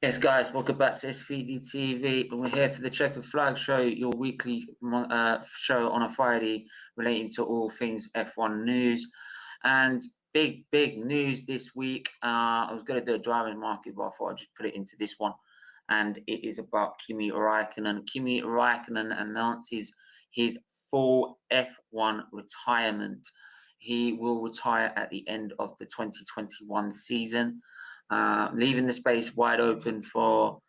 Yes, guys, welcome back to SFeatleyTV. We're here for the Chequered Flag Show, your weekly show on a Friday relating to all things F1 news. And big news this week. I was going to do a driving market, but I thought I'd just put it into this one. And it is about Kimi Räikkönen. Kimi Räikkönen announces his full F1 retirement. He will retire at the end of the 2021 season. Leaving the space wide open for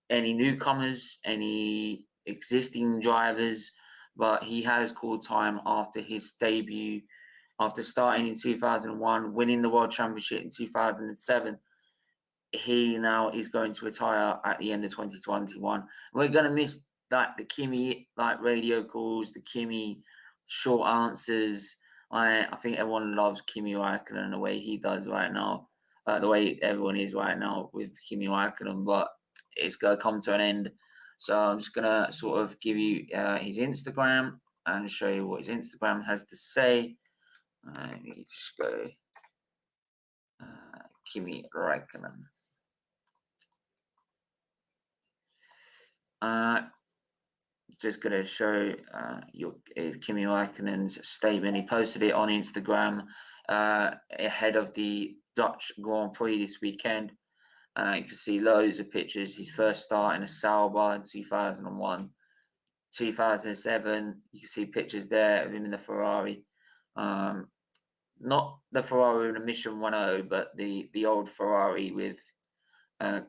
any newcomers, any existing drivers, but he has called time after his debut, after starting in 2001, winning the World Championship in 2007. He now is going to retire at the end of 2021. We're going to miss the Kimi radio calls, the Kimi short answers. I think everyone loves Kimi Räikkönen the way he does right now. The way everyone is right now with Kimi Räikkönen, but it's going to come to an end. So I'm just going to sort of give you his Instagram and show you what his Instagram has to say. Let me just go Kimi Räikkönen. Just going to show Kimi Räikkönen's statement. He posted it on Instagram ahead of the Dutch Grand Prix this weekend. You can see loads of pictures. His first start in a Sauber in 2001. 2007, you can see pictures there of him in the Ferrari. Not the Ferrari in a Mission 1.0, but the old Ferrari with Bridgestone,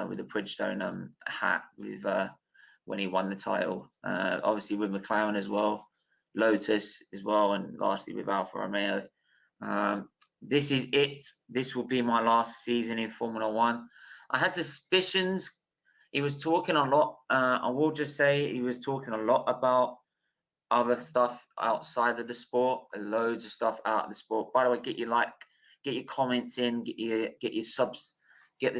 with the Bridgestone hat with when he won the title. Obviously with McLaren as well, Lotus as well, and lastly with Alfa Romeo. This is it. This will be my last season in Formula One. I had suspicions. He was talking a lot. I will just say he was talking a lot about other stuff outside of the sport. Loads of stuff out of the sport. By the way, get your comments in, get your subs, hit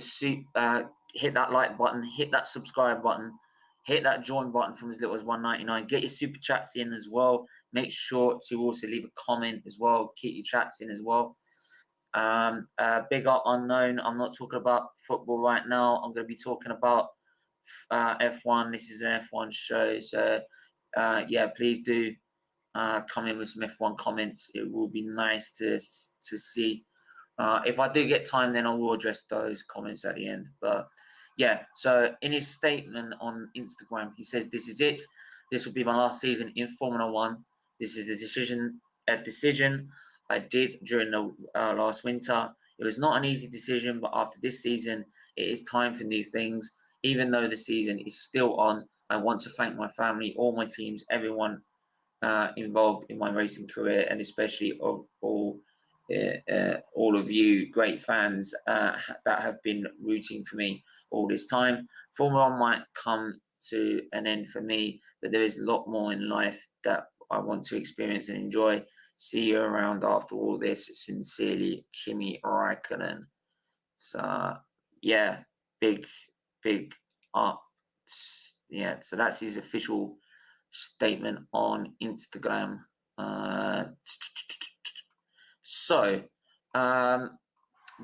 that like button, hit that subscribe button, hit that join button from as little as $1.99. Get your super chats in as well. Make sure to also leave a comment as well. Keep your chats in as well. Big up unknown. I'm not talking about football right now. I'm going to be talking about F1. This is an F1 show, so yeah, please do come in with some F1 comments. It will be nice to see. If I do get time, then I will address those comments at the end. But yeah, so in his statement on Instagram, he says, "This is it. This will be my last season in Formula One. This is a decision I did during the last winter. It was not an easy decision, but after this season, it is time for new things. Even though the season is still on, I want to thank my family, all my teams, everyone involved in my racing career, and especially all of you great fans that have been rooting for me all this time. Formula One might come to an end for me, but there is a lot more in life that I want to experience and enjoy. See you around after all this. Sincerely, Kimi Räikkönen." So yeah, big up. Yeah, so that's his official statement on Instagram. So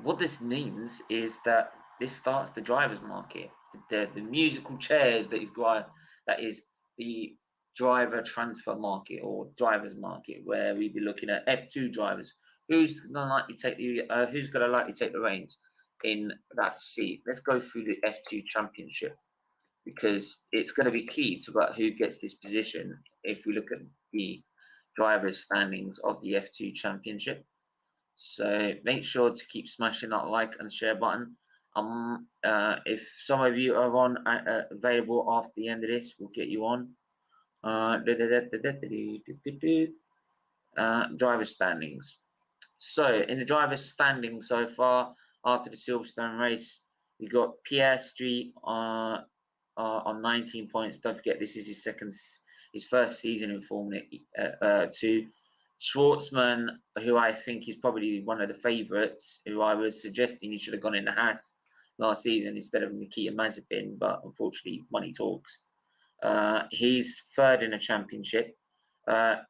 what this means is that this starts the drivers' market, the musical chairs that is the driver transfer market or drivers' market, where we'd be looking at F2 drivers. Who's gonna likely take the reins in that seat? Let's go through the F2 championship, because it's going to be key to about who gets this position if we look at the drivers' standings of the F2 championship. So make sure to keep smashing that like and share button. If some of you are on available after the end of this, we'll get you on. Driver standings. So in the driver's standings so far, after the Silverstone race, we got Piastri on 19 points. Don't forget, this is his first season in Formula 2. Schwartzman, who I think is probably one of the favourites, who I was suggesting he should have gone in the Haas last season instead of Nikita Mazepin, but unfortunately money talks. He's third in the championship. The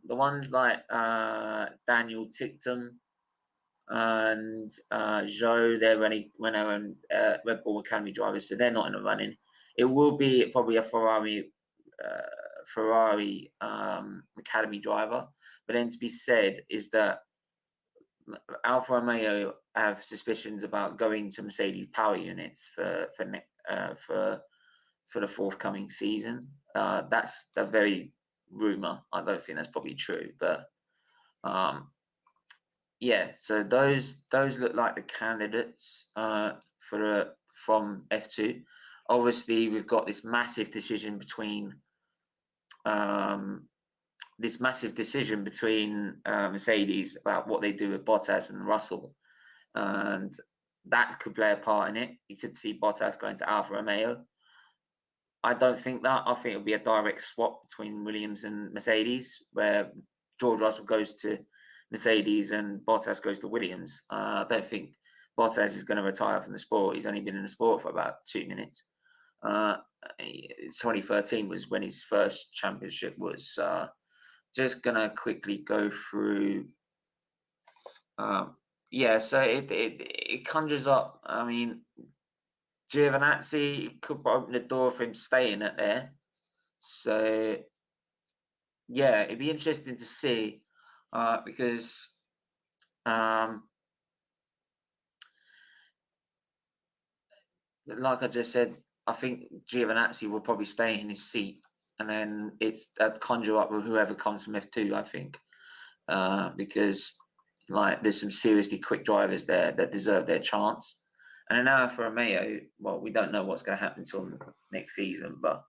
ones like Daniel Ticktum, and Zhou, they're running Red Bull Academy drivers, so they're not in the running. It will be probably a Ferrari Academy driver. But then to be said is that Alfa Romeo have suspicions about going to Mercedes power units for the forthcoming season. That's a very rumor. I don't think that's probably true, but yeah. So those look like the candidates from F2. Obviously, we've got this massive decision between Mercedes about what they do with Bottas and Russell, and that could play a part in it. You could see Bottas going to Alfa Romeo. I don't think that. I think it'll be a direct swap between Williams and Mercedes, where George Russell goes to Mercedes and Bottas goes to Williams. I don't think Bottas is going to retire from the sport. He's only been in the sport for about 2 minutes. 2013 was when his first championship was. Just gonna quickly go through. So it conjures up. I mean, Giovinazzi could open the door for him staying at there. So yeah, it'd be interesting to see because like I just said, I think Giovinazzi will probably stay in his seat, and then it's that conjure up with whoever comes from F2. I think because like there's some seriously quick drivers there that deserve their chance. And now for Romeo, well, we don't know what's going to happen until next season, but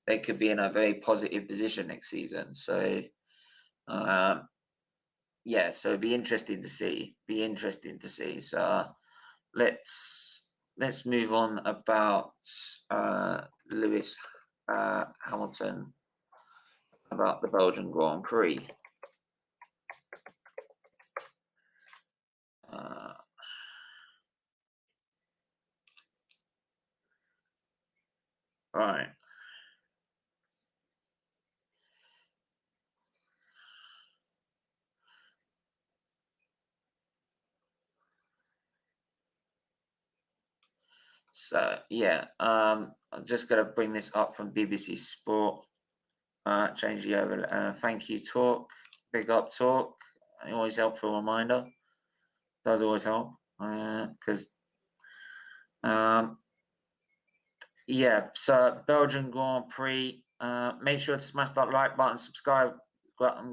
they could be in a very positive position next season. So, so it'd be interesting to see. So, let's move on about Lewis Hamilton, about the Belgian Grand Prix. Right. So yeah, I'm just gonna bring this up from BBC Sport. Change the over. Thank you, Talk. Big up, Talk. Always helpful reminder. Does always help because yeah. So Belgian Grand Prix. Make sure to smash that like button, subscribe,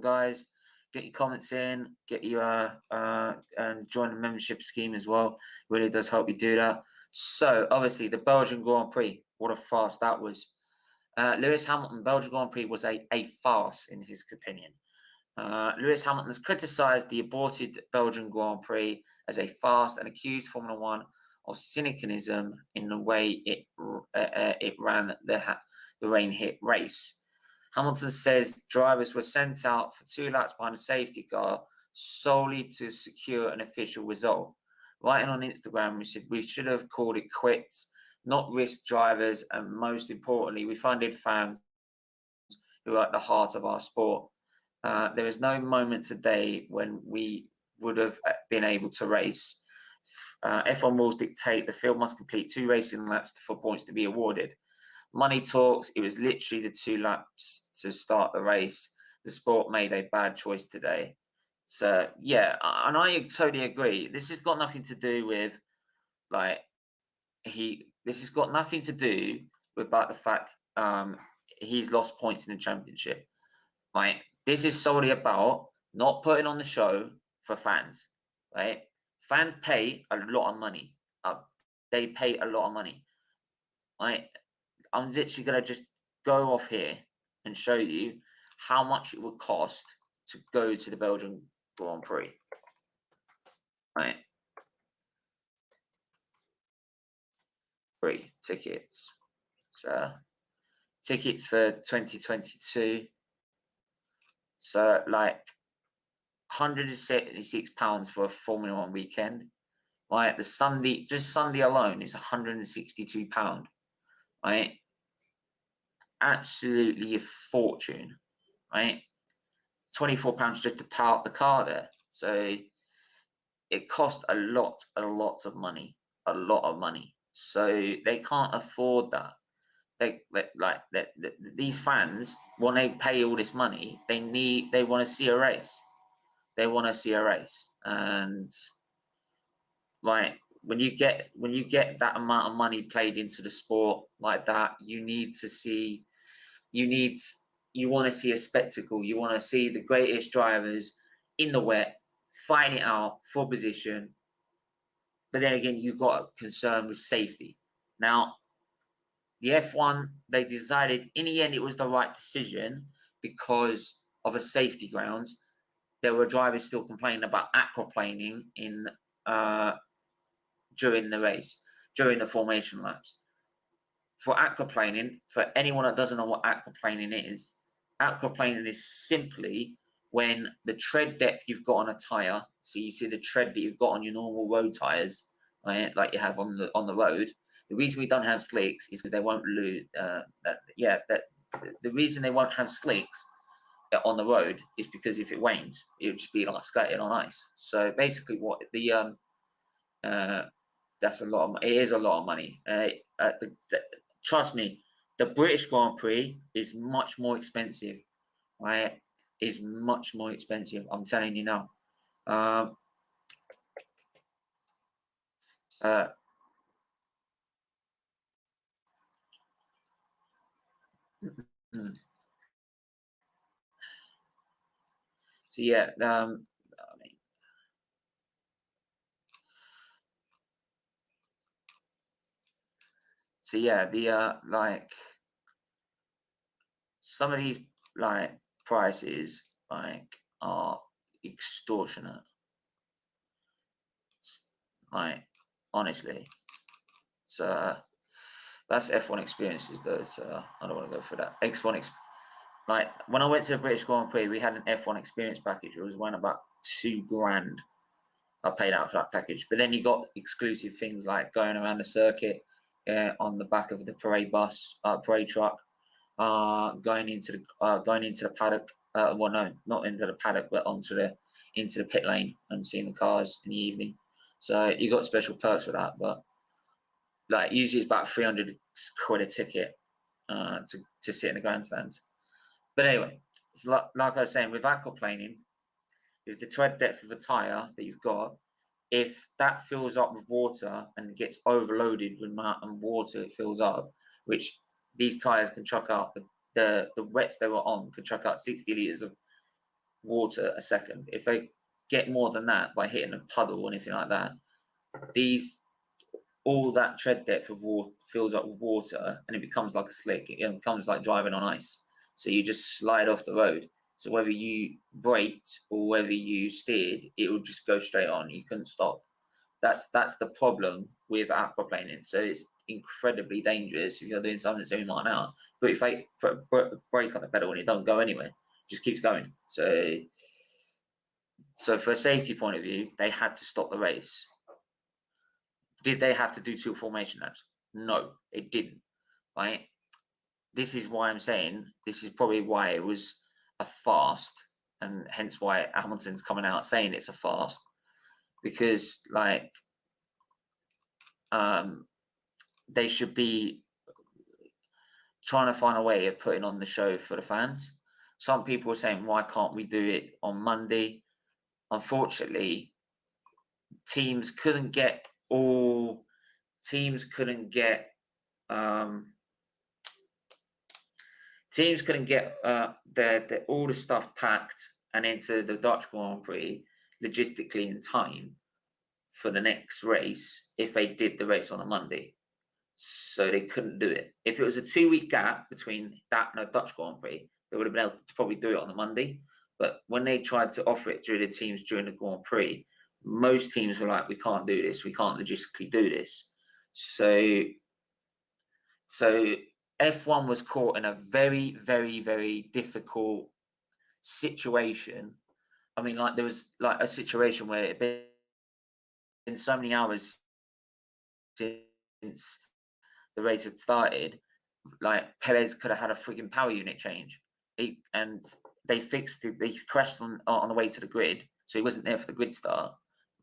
guys. Get your comments in. Get you and join the membership scheme as well. Really does help you do that. So obviously the Belgian Grand Prix. What a farce that was. Lewis Hamilton Belgian Grand Prix was a farce in his opinion. Lewis Hamilton has criticised the aborted Belgian Grand Prix as a farce and accused Formula One of cynicism in the way it ran the rain-hit race. Hamilton says drivers were sent out for 2 laps behind a safety car solely to secure an official result. Writing on Instagram, we should have called it quits, not risk drivers, and most importantly, we funded fans who are at the heart of our sport. There is no moment today when we would have been able to race. F1 rules dictate the field must complete 2 racing laps for points to be awarded. Money talks. It was literally the 2 laps to start the race. The sport made a bad choice today. So yeah, and I totally agree. This has got nothing to do with This has got nothing to do with about the fact he's lost points in the championship. Right. This is solely about not putting on the show for fans, right? Fans pay a lot of money. They pay a lot of money, right? I'm literally going to just go off here and show you how much it would cost to go to the Belgian Grand Prix, right? Free tickets. So tickets for 2022. So like £176 for a Formula One weekend. Right, just Sunday alone is £162. Right, absolutely a fortune. Right, £24 just to power up the car there. So it cost a lot of money, So they can't afford that. These fans, when they pay all this money, they want to see a race. And like when you get that amount of money played into the sport like that, you want to see a spectacle. You want to see the greatest drivers in the wet fighting it out for position. But then again, you've got a concern with safety. Now, the F1, they decided in the end it was the right decision because of a safety grounds. There were drivers still complaining about aquaplaning during the race, during the formation laps. For aquaplaning, for anyone that doesn't know what aquaplaning is simply when the tread depth you've got on a tyre, so you see the tread that you've got on your normal road tyres, right, like you have on the road. The reason we don't have slicks is because they won't lose. The reason they won't have slicks on the road is because if it rains, it would just be like skating on ice. So basically, what that's a lot. It is a lot of money. Trust me, the British Grand Prix is much more expensive. Right, is much more expensive. I'm telling you now. So yeah, so yeah, the like some of these like prices like are extortionate. Like honestly, so that's F1 experiences though. So I don't want to go for that. Like when I went to the British Grand Prix, we had an F1 experience package. It was around about $2,000. I paid out for that package, but then you got exclusive things like going around the circuit on the back of the parade truck, going into the paddock. Well, no, not into the paddock, but into the pit lane and seeing the cars in the evening. So you got special perks for that, but like usually it's about 300 quid a ticket to sit in the grandstands. But anyway, it's like I was saying, with aquaplaning, with the tread depth of the tyre that you've got, if that fills up with water and gets overloaded with water, it fills up, which these tyres can chuck out, the wets they were on could chuck out 60 litres of water a second. If they get more than that by hitting a puddle or anything like that, all that tread depth of water fills up with water and it becomes like a slick. It becomes like driving on ice. So you just slide off the road. So whether you braked or whether you steered, it will just go straight on. You couldn't stop. That's the problem with aquaplaning. So it's incredibly dangerous if you're doing something that's 7 miles an hour. But if they put a brake on the pedal and it don't go anywhere, it just keeps going. So for a safety point of view, they had to stop the race. Did they have to do 2 formation laps? No, it didn't. Right? This is why I'm saying this is probably why it was a fast, and hence why Hamilton's coming out saying it's a fast, because like they should be trying to find a way of putting on the show for the fans. Some people are saying, why can't we do it on Monday? Unfortunately, teams couldn't get all the stuff packed and into the Dutch Grand Prix logistically in time for the next race if they did the race on a Monday. So they couldn't do it. If it was a 2-week gap between that and a Dutch Grand Prix, they would have been able to probably do it on the Monday. But when they tried to offer it during the Grand Prix, most teams were like, we can't do this. We can't logistically do this. So F1 was caught in a very, very, very difficult situation. I mean, like there was like a situation where it had been so many hours since the race had started, like Perez could have had a freaking power unit change. And they fixed it. They crashed on the way to the grid, so he wasn't there for the grid start.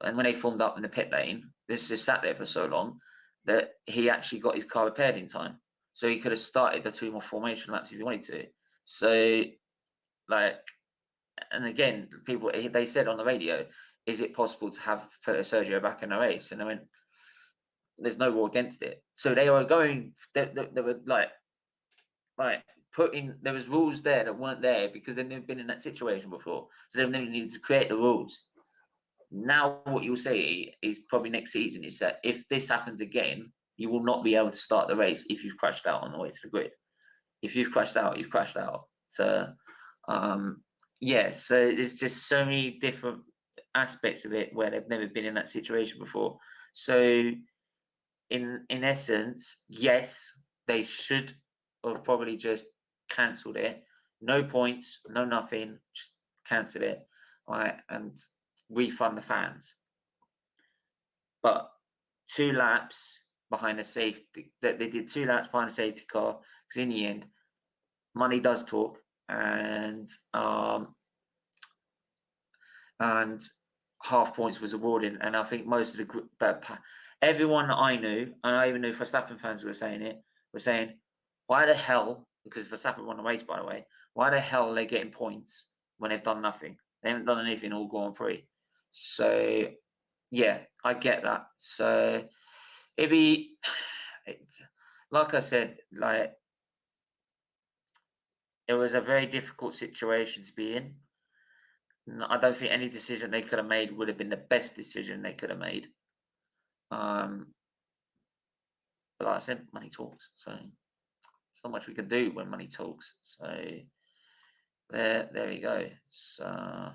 And when they formed up in the pit lane, this just sat there for so long that he actually got his car repaired in time. So he could have started the 2 more formation laps if he wanted to. So, like, and again, people, they said on the radio, is it possible to have Sergio back in the race? And I went, there's no war against it. So they were going, they were like putting, there was rules there that weren't there because they've never been in that situation before. So they've never needed to create the rules. Now what you'll see is probably next season is that if this happens again, you will not be able to start the race if you've crashed out on the way to the grid. If you've crashed out, you've crashed out. So, yeah, so there's just so many different aspects of it where they've never been in that situation before. So, in essence, yes, they should have probably just cancelled it. No points, no nothing, just cancel it, right, and refund the fans. But 2 laps behind the safety, that they did 2 laps behind the safety car, because in the end, money does talk, and half points was awarded. And I think most of everyone that I knew, and I even knew Verstappen fans were saying, why the hell, because Verstappen won the race, by the way, why the hell are they getting points when they've done nothing? They haven't done anything all Grand Prix. So, yeah, I get that. So, like I said, like, it was a very difficult situation to be in. I don't think any decision they could have made would have been the best decision they could have made. But like I said, money talks. So there's not much we can do when money talks. So there we go. So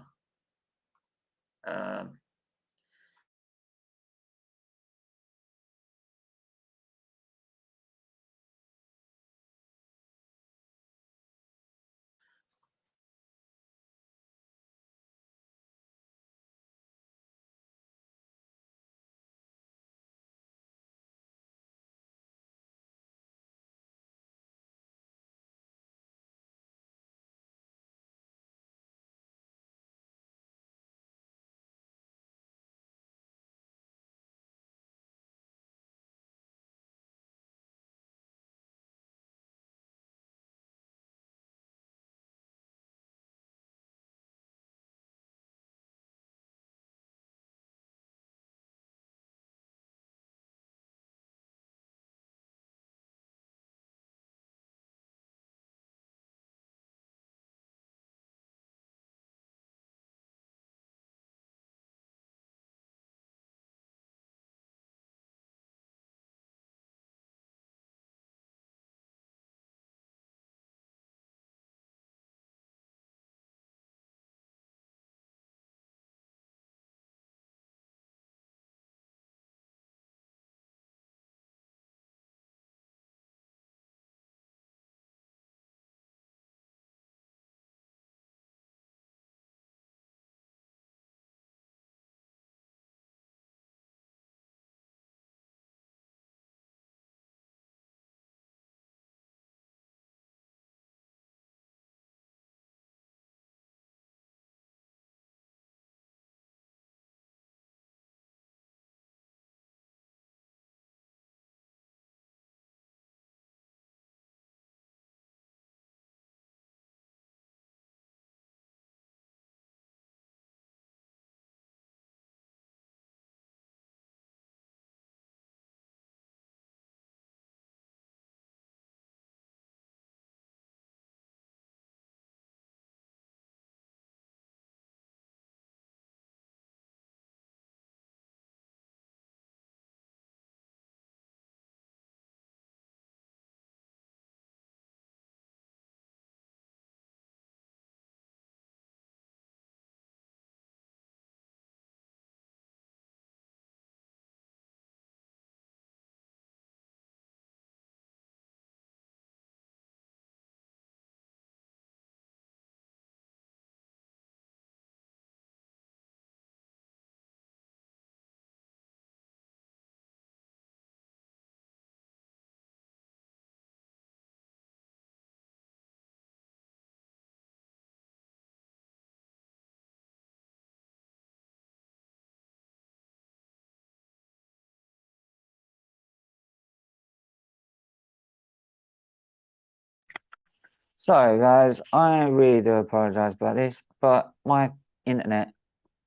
So, guys, I really do apologize about this, but my internet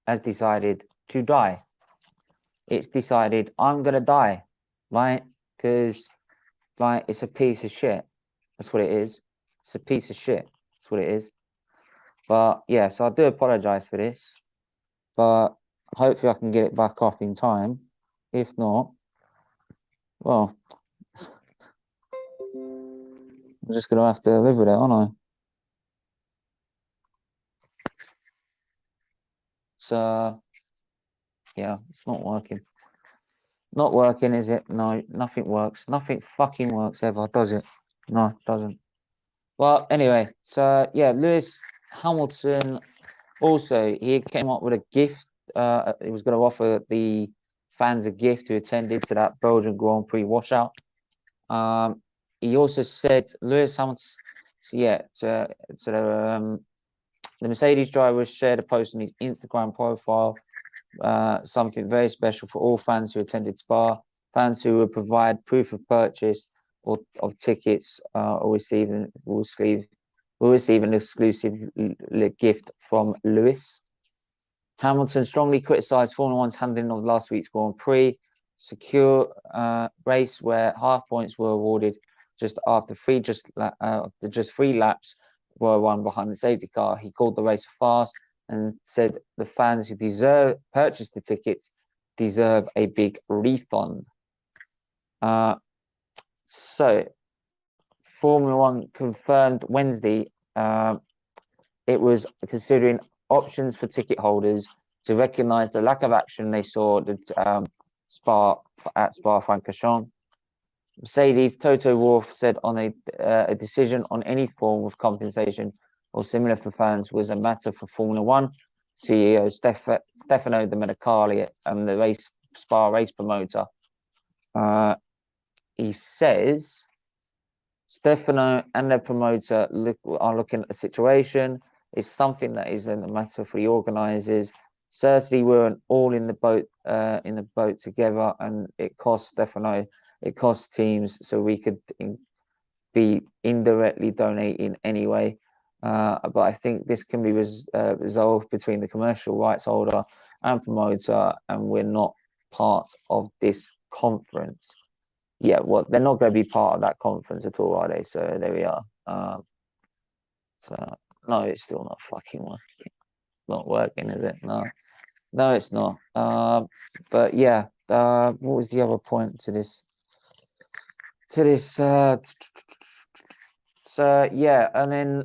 has decided to die. It's decided I'm gonna die, right? Because, like, it's a piece of shit. That's what it is. It's a piece of shit. That's what it is. But yeah, so I do apologize for this, but hopefully I can get it back off in time. If not, well, I'm just gonna have to live with it, aren't I? So yeah, it's not working. Not working, is it? No, nothing works. Nothing fucking works ever, does it? No, it doesn't. Well, anyway, so yeah, Lewis Hamilton also he came up with a gift. He was going to offer the fans a gift who attended to that Belgian Grand Prix washout. He also said Lewis Hamilton. So yeah, the Mercedes driver shared a post on his Instagram profile. Something very special for all fans who attended Spa. Fans who will provide proof of purchase or of tickets will receive an exclusive gift from Lewis. Hamilton strongly criticised Formula One's handling of last week's Grand Prix secure race where half points were awarded just after just 3 laps were won behind the safety car. He called the race a farce and said the fans who purchased the tickets deserve a big refund. So Formula One confirmed Wednesday it was considering options for ticket holders to recognise the lack of action they saw at Spa-Francorchamps. Mercedes Toto Wolff said on a decision on any form of compensation or similar for fans was a matter for Formula One CEO Stefano Domenicali and the Spa race promoter. He says Stefano and the promoter are looking at the situation. It's something that isn't a matter for the organisers. Certainly, we're all in the boat together, and it costs Stefano, it costs teams, so we could be indirectly donating anyway. But I think this can be resolved between the commercial rights holder and promoter, and we're not part of this conference. Yeah, well, they're not going to be part of that conference at all, are they? So there we are. So no, it's still not fucking working. Not working, is it? No, no, it's not. But yeah, what was the other point to this? So yeah, and then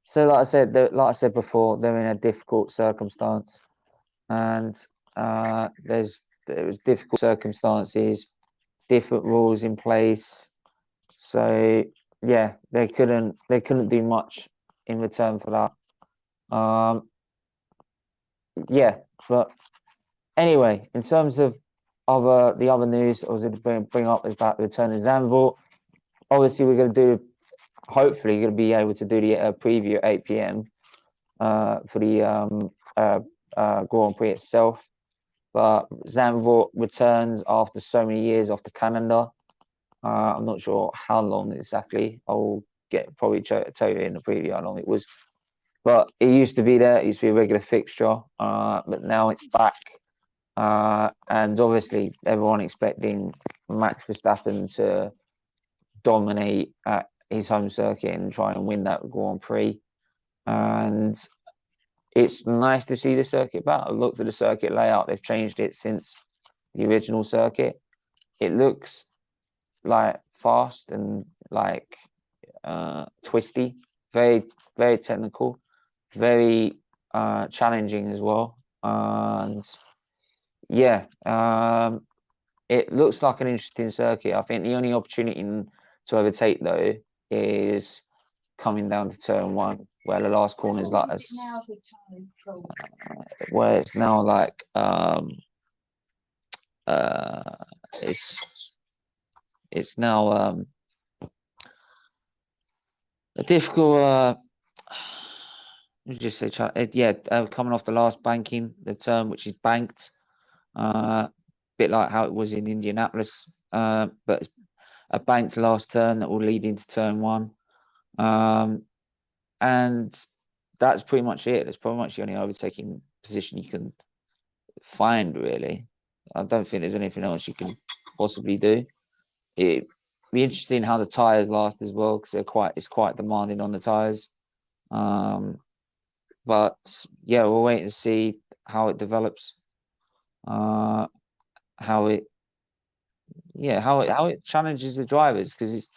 so like I said before, they're in a difficult circumstance, and there was difficult circumstances, different rules in place. So yeah, they couldn't do much in return for that. Yeah, but anyway, in terms of the other news I was going to bring up is about the return of Zaandvort. Obviously, we're going to do. Hopefully, you're going to be able to do the preview at 8 p.m. For the Grand Prix itself. But Zaandvort returns after so many years off the calendar. I'm not sure how long exactly. I'll probably tell you in the preview how long it was. But it used to be there. It used to be a regular fixture. But now it's back. And obviously, everyone expecting Max Verstappen to dominate at his home circuit and try and win that Grand Prix. And it's nice to see the circuit back. I looked at the circuit layout. They've changed it since the original circuit. It looks like fast and like twisty, very, very technical, very challenging as well. And yeah, it looks like an interesting circuit. I think the only opportunity to overtake though is coming down to turn one, where the last corner is like where it's now like it's now a difficult just say coming off the last banking, the turn which is banked, bit like how it was in Indianapolis, but it's a banked last turn that will lead into turn one. And that's pretty much it. That's pretty much the only overtaking position you can find, really. I don't think there's anything else you can possibly do. It'd be interesting how the tires last as well, because it's quite demanding on the tires. But yeah, we'll wait and see how it develops. How it challenges the drivers, because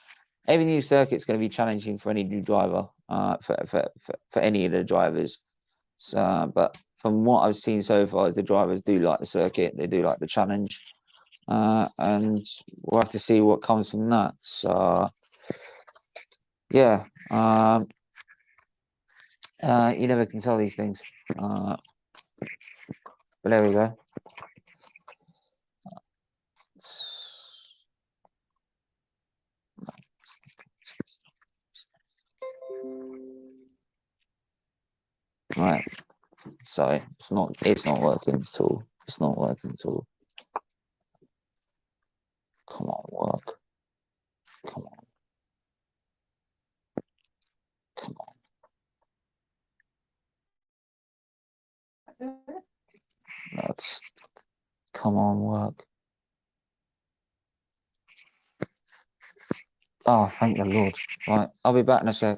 every new circuit's going to be challenging for any new driver, for any of the drivers. So, but from what I've seen so far, the drivers do like the circuit, they do like the challenge, and we'll have to see what comes from that. So, yeah, you never can tell these things, but there we go. Right, so it's not working at all. It's not working at all. Come on, work. Come on. Come on. Let's come on, work. Oh, thank the Lord. Right, I'll be back in a sec.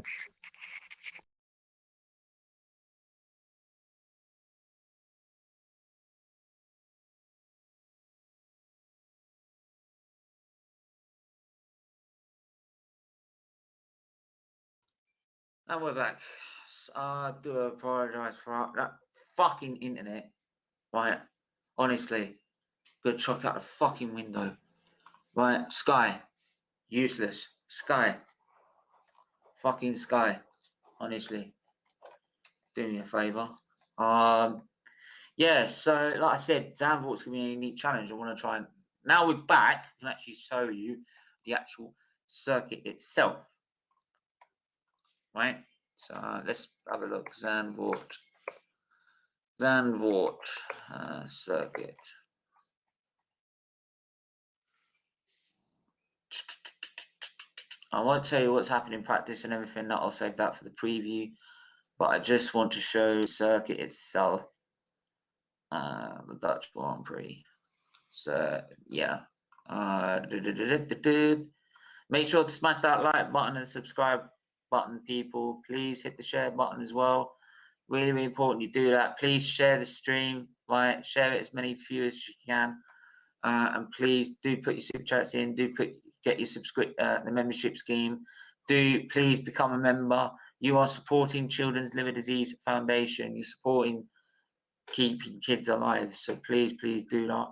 And we're back. I do apologise for that fucking internet. Right, honestly, go chuck out the fucking window. Right, Sky, useless. Sky, fucking Sky. Honestly, do me a favour. Yeah. So, like I said, Zaandvort's gonna be a unique challenge. I want to try and now we're back. I can actually show you the actual circuit itself. Right. So let's have a look. Zaandvort circuit. I won't tell you what's happened in practice and everything. That I'll save that for the preview. But I just want to show the circuit itself. The Dutch Grand Prix. So yeah. Make sure to smash that like button and subscribe button, people. Please hit the share button as well. Really, really important you do that. Please share the stream, right? Share it as many viewers as you can. And please do put your super chats in. Get your the membership scheme. Do please become a member. You are supporting Children's Liver Disease Foundation. You're supporting keeping kids alive. So please do that.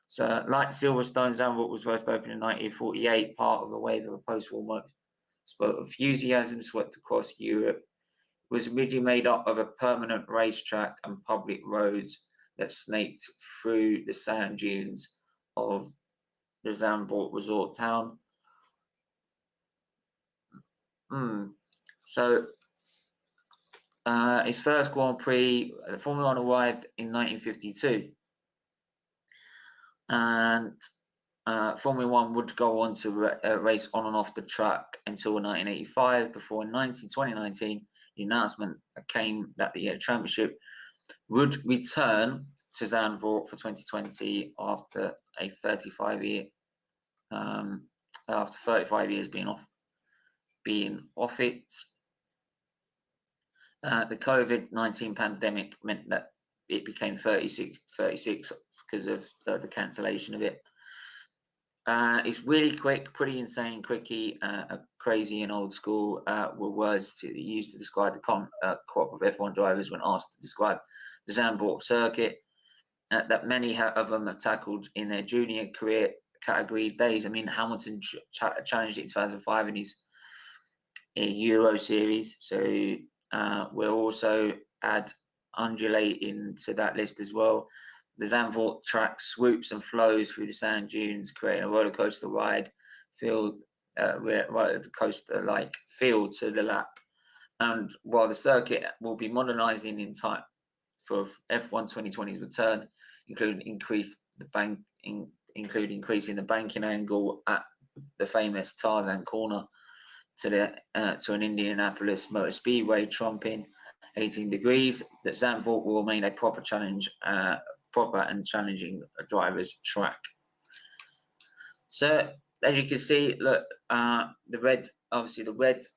So, like Silverstone, Zaandvort was first opened in 1948, part of a wave of a post-war motorsport enthusiasm swept across Europe. It was originally made up of a permanent racetrack and public roads that snaked through the sand dunes of the Zaandvort resort town. So, his first Grand Prix, the Formula One arrived in 1952. And Formula One would go on to race on and off the track until 1985, before in 2019, the announcement came that the championship would return to Zaandvort for 2020 after 35 years being off it. The COVID-19 pandemic meant that it became 36 because of the cancellation of it. It's really quick, pretty insane, quickie, crazy and old school were words used to describe the crop of F1 drivers when asked to describe the Zaandvort circuit that many of them have tackled in their junior career category days. I mean, Hamilton challenged it in 2005 in his Euro series. So we'll also add undulate into that list as well. The Zaandvort track swoops and flows through the sand dunes, creating a roller coaster ride coaster-like feel to the lap. And while the circuit will be modernising in time for F1 2020's return, including increasing the banking angle at the famous Tarzan corner, to an Indianapolis Motor Speedway, trumping 18 degrees, that Zaandvort will remain a proper and challenging driver's track. So as you can see, look, the red the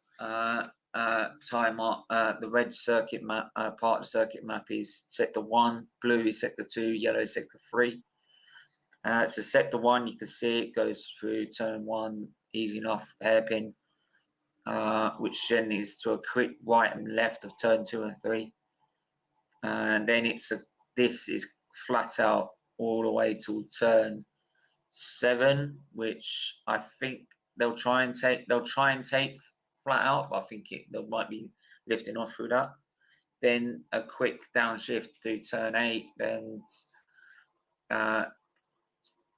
red circuit map, part of the circuit map is sector 1, blue is sector 2, yellow is sector 3. So sector 1, you can see it goes through turn 1, easy enough, hairpin, which then is to a quick right and left of turn 2 and 3. And then this is flat out all the way to turn 7, which I think they'll try and take flat out, but I think they might be lifting off through that. Then a quick downshift through turn 8, then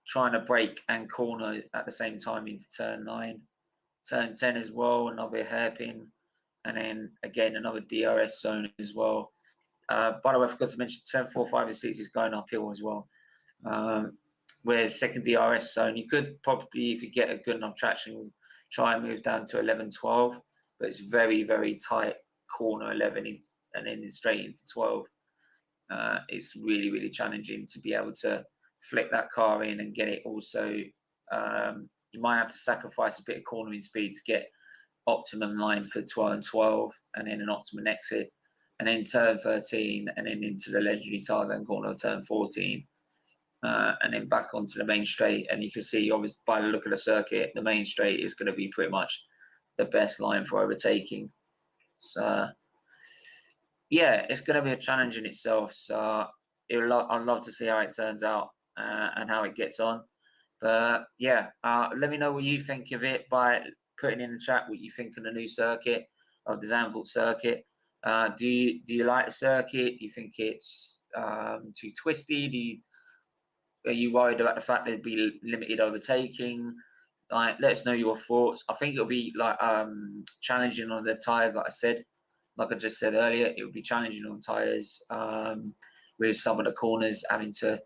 trying to brake and corner at the same time into turn 9. Turn 10 as well, another hairpin, and then again another DRS zone as well. By the way, I forgot to mention turn 4, 5, and 6 is going uphill as well. Whereas second DRS zone, you could probably, if you get a good enough traction, try and move down to 11, 12, but it's very, very tight corner 11 and then straight into 12. It's really, really challenging to be able to flick that car in and get it also. You might have to sacrifice a bit of cornering speed to get optimum line for 12 and 12, and then an optimum exit, and then turn 13, and then into the legendary Tarzan corner of turn 14. And then back onto the main straight, and you can see, obviously, by the look of the circuit, the main straight is going to be pretty much the best line for overtaking. So, yeah, it's going to be a challenge in itself. So, I'd love to see how it turns out and how it gets on. But yeah, let me know what you think of it by putting in the chat what you think of the new circuit, of the Zaandvort circuit. Do you like the circuit? Do you think it's too twisty? Are you worried about the fact there'd be limited overtaking? Like, let us know your thoughts. I think it'll be like challenging on the tires, like I just said earlier. It will be challenging on tires with some of the corners having to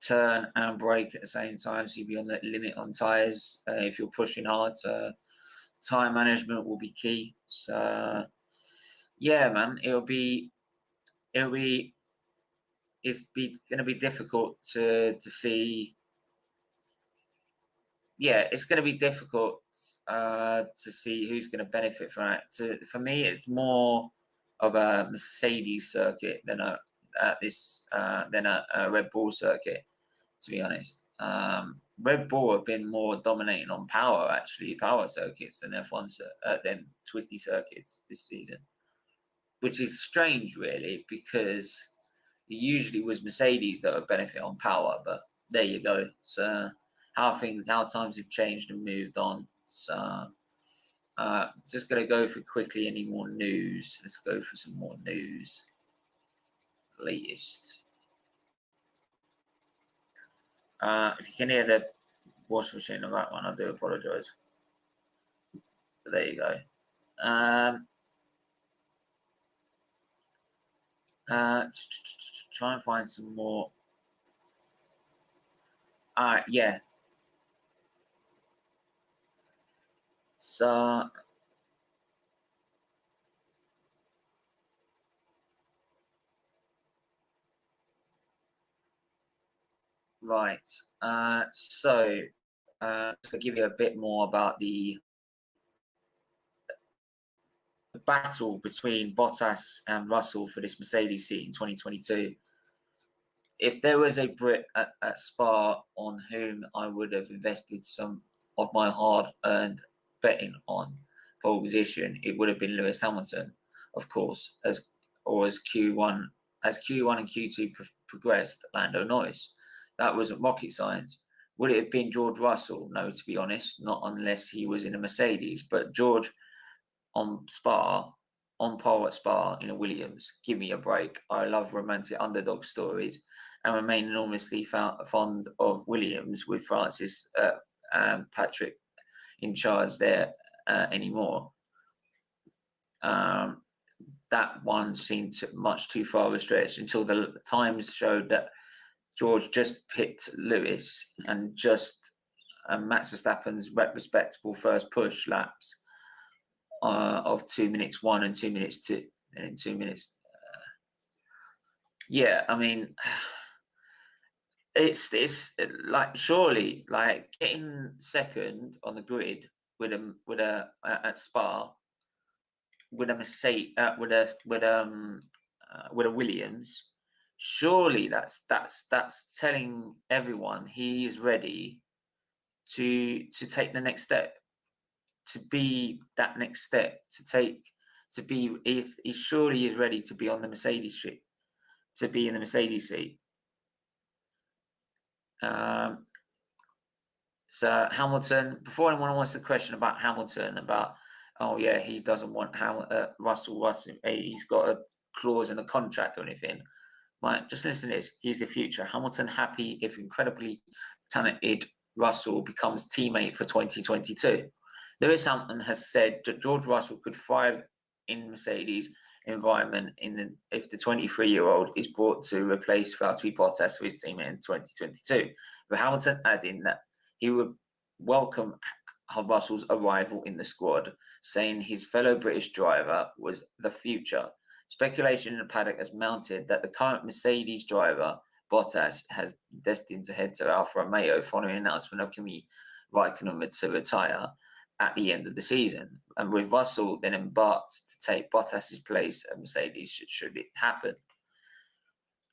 turn and brake at the same time, so you'll be on the limit on tires if you're pushing hard. So time management will be key. So yeah, man, it's going to be difficult to see. Yeah, it's going to be difficult to see who's going to benefit from it. For me, it's more of a Mercedes circuit than a Red Bull circuit, to be honest. Red Bull have been more dominating on power circuits than than twisty circuits this season, which is strange, really, because it usually was Mercedes that would benefit on power. But there you go. So how times have changed and moved on. So just gonna go for quickly any more news. Let's go for some more news. Latest. If you can hear the washing machine in the background, I do apologise. But there you go. Try and find some more. Yeah. So right. So I'll give you a bit more about the battle between Bottas and Russell for this Mercedes seat in 2022. If there was a Brit at Spa on whom I would have invested some of my hard-earned betting on pole position, it would have been Lewis Hamilton, of course, as Q1 and Q2 progressed, Lando Norris. That wasn't rocket science. Would it have been George Russell? No, to be honest, not unless he was in a Mercedes. But George on pole at Spa in a Williams, give me a break. I love romantic underdog stories and remain enormously fond of Williams with Francis Patrick in charge there anymore. That one seemed much too far of a stretch until the times showed that George just picked Lewis and just Max Verstappen's respectable first push laps of 2 minutes 1 and 2 minutes 2, and in 2 minutes. Yeah, I mean, it's like surely like getting second on the grid with a at Spa with a Mercedes with a Williams. Surely that's telling everyone he is ready to take the next step, to be that next step, to be he surely is ready to be on the Mercedes ship, to be in the Mercedes seat. So Hamilton, before anyone wants the question about Hamilton, about he doesn't want Russell, he's got a clause in the contract or anything. Right, just listen to this. Here's the future. Hamilton happy if incredibly talented Russell becomes teammate for 2022. Lewis Hamilton has said that George Russell could thrive in Mercedes environment if the 23-year-old is brought to replace Valtteri Bottas for his teammate in 2022. With Hamilton adding that he would welcome Russell's arrival in the squad, saying his fellow British driver was the future. Speculation in the paddock has mounted that the current Mercedes driver, Bottas, has destined to head to Alfa Romeo following the announcement of Kimi Raikkonen to retire at the end of the season. And with Russell then embarked to take Bottas's place at Mercedes should it happen.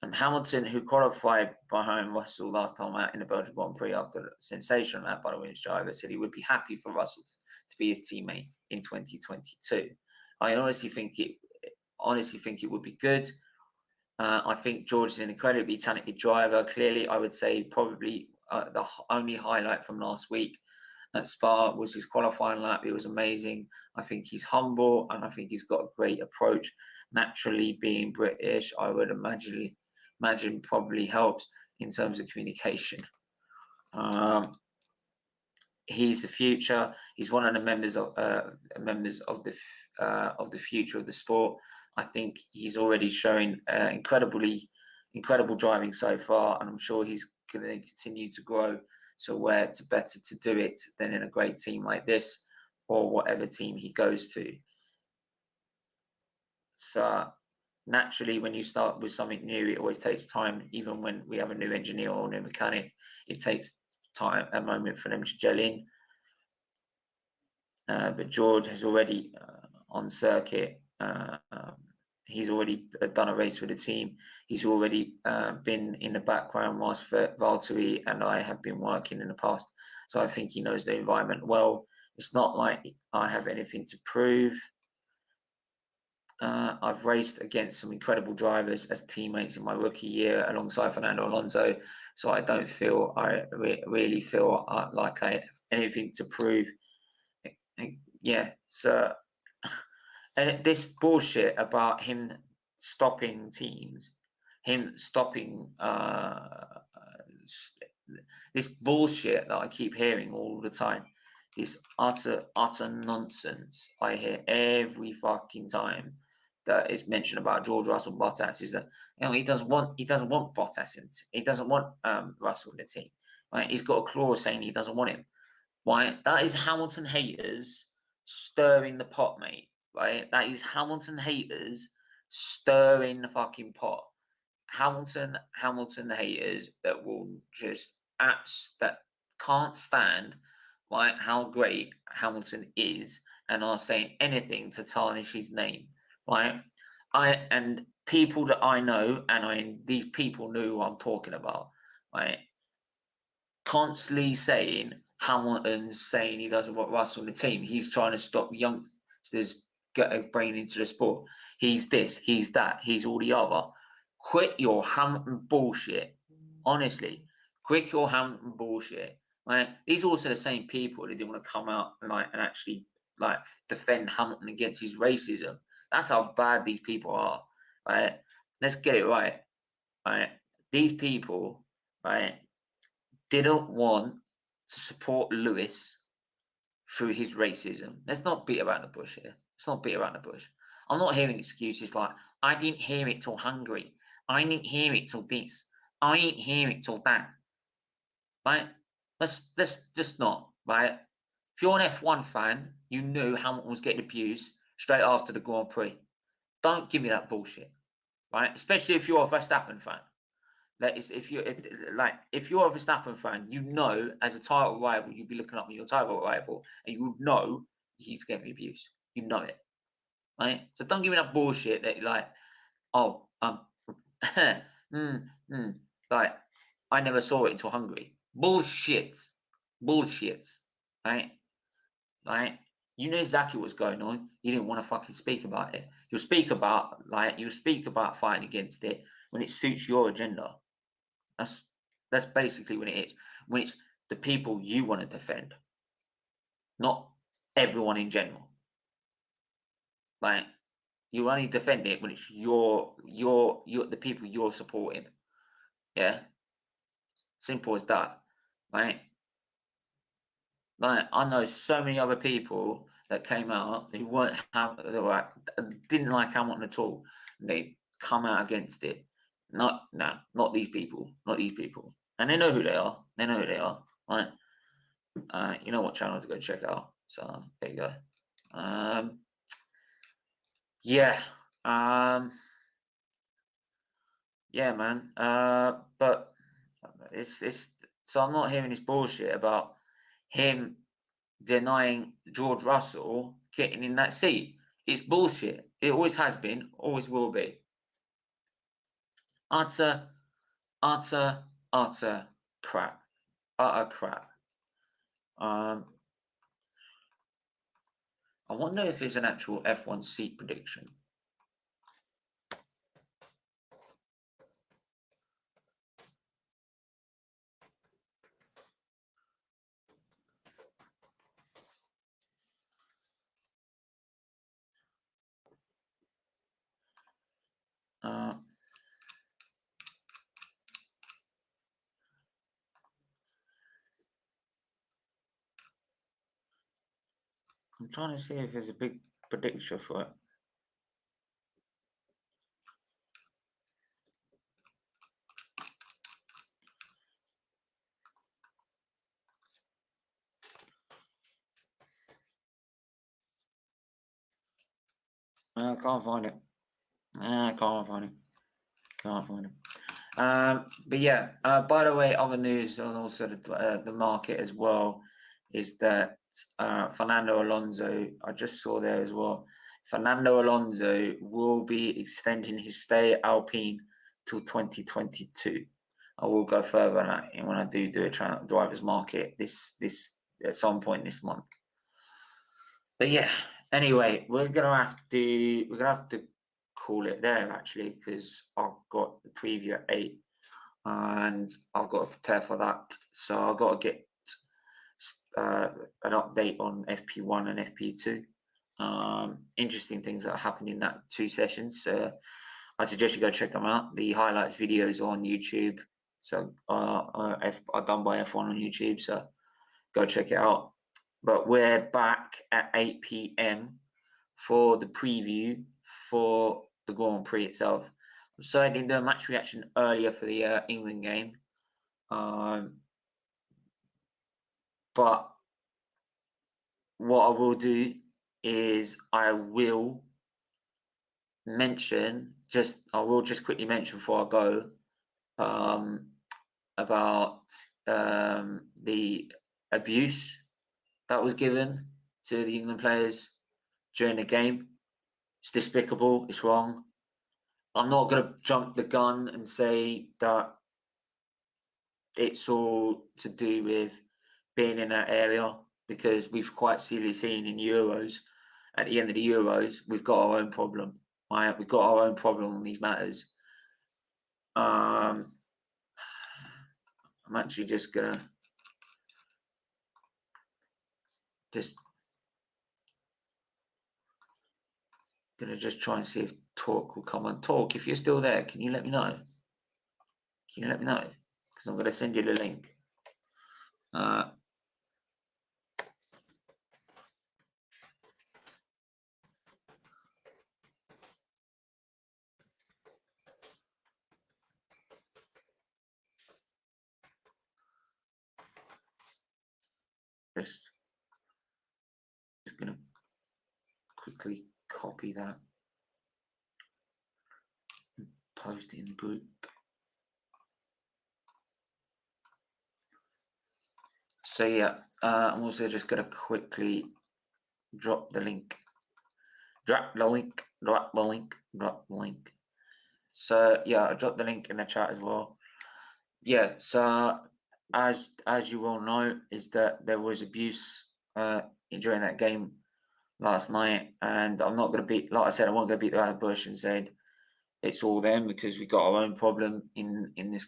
And Hamilton, who qualified behind Russell last time out in the Belgian Grand Prix after a sensational lap by the Williams driver, said he would be happy for Russell to be his teammate in 2022. I honestly think it would be good. I think George is an incredibly talented driver. Clearly, I would say probably the only highlight from last week at Spa was his qualifying lap. It was amazing. I think he's humble and I think he's got a great approach. Naturally, being British, I would imagine probably helps in terms of communication. He's the future. He's one of the members of the future of the sport. I think he's already showing incredible driving so far, and I'm sure he's going to continue to grow. So where it's better to do it than in a great team like this, or whatever team he goes to. So naturally, when you start with something new, it always takes time. Even when we have a new engineer or a new mechanic, it takes time, a moment for them to gel in. But George has already on circuit. He's already done a race with the team. He's already been in the background whilst Valtteri and I have been working in the past. So I think he knows the environment well. It's not like I have anything to prove. I've raced against some incredible drivers as teammates in my rookie year alongside Fernando Alonso. So I don't feel, really feel like I have anything to prove. Yeah, so... And this bullshit about him stopping teams, him stopping this bullshit that I keep hearing all the time, this utter nonsense I hear every fucking time that is mentioned about George Russell Bottas is that he doesn't want Bottas in, he doesn't want Russell in the team. Right? He's got a clause saying he doesn't want him. Right? That is Hamilton haters stirring the pot, mate. Right? That is Hamilton haters stirring the fucking pot. Hamilton haters that will just that can't stand how great Hamilton is and are saying anything to tarnish his name. Right? And people that I know, and these people know who I'm talking about, right? Constantly saying Hamilton's saying he doesn't want Russell in the team. He's trying to stop youngsters get a brain into the sport. He's this, he's that, he's all the other. Quit your Hamilton bullshit. Honestly, quit your Hamilton bullshit. Right? These are also the same people that didn't want to come out and actually defend Hamilton against his racism. That's how bad these people are. Right? Let's get it right. Right? These people, right, didn't want to support Lewis through his racism. Let's not beat around the bush here. Let's not beat around the bush. I'm not hearing excuses like, I didn't hear it till Hungary. I didn't hear it till this. I didn't hear it till that. Right? Let's just not, right? If you're an F1 fan, you knew Hamilton was getting abused straight after the Grand Prix. Don't give me that bullshit, right? Especially if you're a Verstappen fan. If you're a Verstappen fan, you know as a title rival, you'd be looking up at your title rival, and you would know he's getting abused. You know it, right? So don't give me that bullshit that like, oh, like I never saw it until Hungary. Bullshit, right? Right? You knew exactly what's going on. You didn't want to fucking speak about it. You'll speak about fighting against it when it suits your agenda. That's basically what it is. When it's the people you want to defend, not everyone in general. Like you only defend it when it's your the people you're supporting. Yeah. Simple as that. Right? Like I know so many other people that came out who didn't like Hamilton at all. And they come out against it. Not these people. Not these people. And they know who they are. Right? You know what channel to go check out. So there you go. Yeah. Yeah, man. But it's so I'm not hearing this bullshit about him denying George Russell getting in that seat. It's bullshit. It always has been, always will be. Utter crap. Utter crap. I wonder if there's an actual F1 seat prediction. I'm trying to see if there's a big prediction for it. I can't find it. Can't find it. But yeah, by the way, other news and also the market as well is that Fernando Alonso, I just saw there as well, Fernando Alonso will be extending his stay at Alpine till 2022. I will go further on that when I do a driver's market this at some point this month. But yeah, anyway, we're gonna have to call it there actually because I've got the preview at 8 and I've got to prepare for that. So I've got to get an update on FP1 and FP2. Interesting things that are happening in that 2 sessions. I suggest you go check them out. The highlights videos are on YouTube. So are done by F1 on YouTube. So go check it out. But we're back at 8 p.m. for the preview for the Grand Prix itself. So I did a match reaction earlier for the England game. But what I will do is I will just quickly mention before I go about the abuse that was given to the England players during the game. It's despicable. It's wrong. I'm not going to jump the gun and say that it's all to do with being in that area because we've quite clearly seen in Euros, at the end of the Euros, we've got our own problem. Right? We've got our own problem on these matters. I'm actually just gonna try and see if Talk will come on. Talk, if you're still there, can you let me know? Because I'm gonna send you the link. Just just going to quickly copy that and post it in the group. So yeah, I'm also just going to quickly drop the link. So yeah, I dropped the link in the chat as well. Yeah, so as you all know, is that there was abuse during that game last night, and I'm not going to beat, like I said, I won't go beat around the bush and said it's all them, because we got our own problem in this.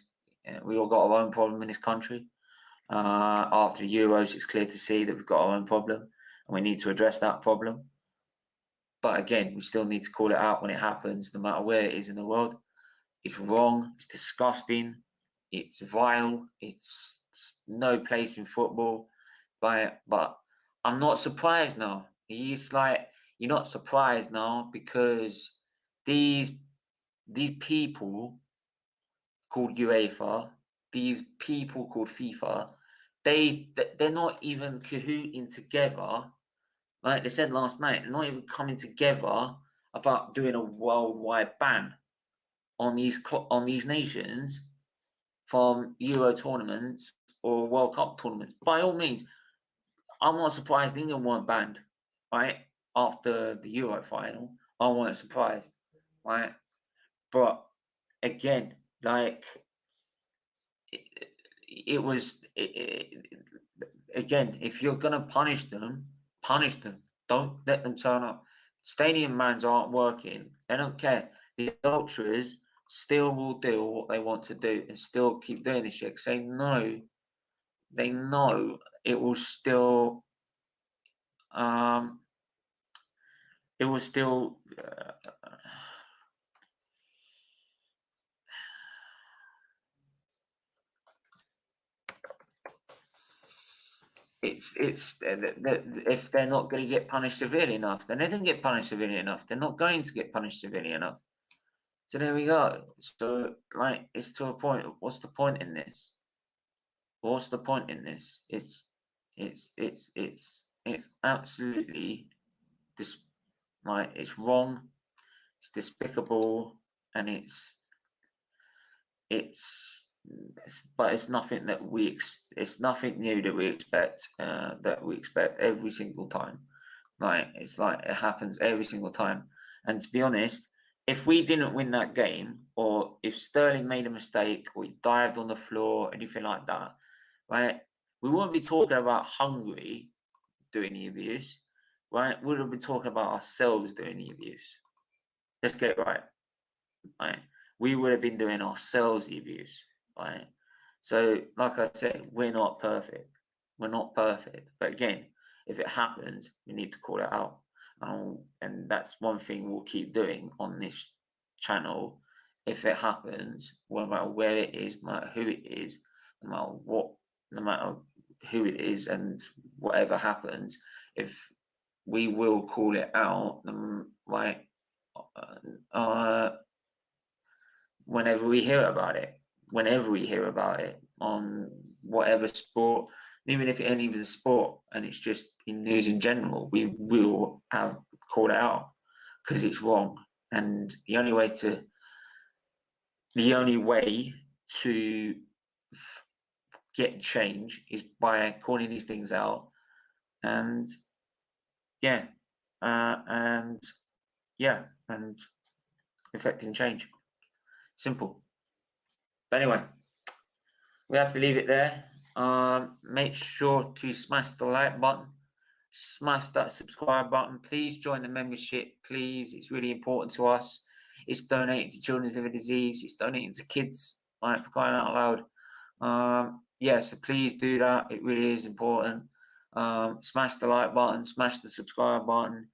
We all got our own problem in this country. After the Euros, it's clear to see that we've got our own problem, and we need to address that problem. But again, we still need to call it out when it happens, no matter where it is in the world. It's wrong. It's disgusting. It's vile. It's no place in football. But I'm not surprised now. It's like, you're not surprised now because these people called UEFA, these people called FIFA, they're not even cahooting together. Like they said last night, they're not even coming together about doing a worldwide ban on these nations from Euro tournaments or World Cup tournaments. By all means, I'm not surprised England weren't banned, right, after the Euro final. I wasn't surprised, right? But again, like, it was again, if you're gonna punish them. Don't let them turn up. Stadium mans aren't working. They don't care. The ultras still will do what they want to do and still keep doing this shit. They know it will still it's if they're not going to get punished severely enough, then they didn't get punished severely enough. They're not going to get punished severely enough. So there we go. So, like, it's to a point. What's the point in this? What's the point in this? It's absolutely like, it's wrong, it's despicable, and but it's nothing that it's nothing new that we expect every single time. Like, it's like it happens every single time. And to be honest, if we didn't win that game, or if Sterling made a mistake, or he dived on the floor, anything like that, right, we wouldn't be talking about Hungary doing the abuse, right? We would be talking about ourselves doing the abuse. Let's get it right. Right? We would have been doing ourselves the abuse, right? So, like I said, we're not perfect. We're not perfect. But again, if it happens, we need to call it out. And that's one thing we'll keep doing on this channel. If it happens, no matter where it is, no matter who it is, no matter who it is, and whatever happens, if we will call it out, right? Whenever we hear about it on whatever sport, even if it ain't even sport and it's just in news in general, we will have called it out because it's wrong. And the only way to get change is by calling these things out and affecting change. Simple. But anyway, we have to leave it there. Make sure to smash the like button, smash that subscribe button. Please join the membership, please. It's really important to us. It's donating to children's liver disease. It's donating to kids, right, for crying out loud. So please do that. It really is important. Smash the like button, smash the subscribe button,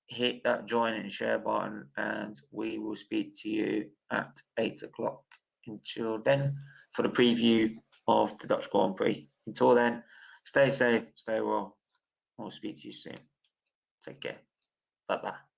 hit that join and share button, and we will speak to you at 8 o'clock. Until then, for the preview of the Dutch Grand Prix. Until then, stay safe, stay well. I'll speak to you soon. Take care. Bye-bye.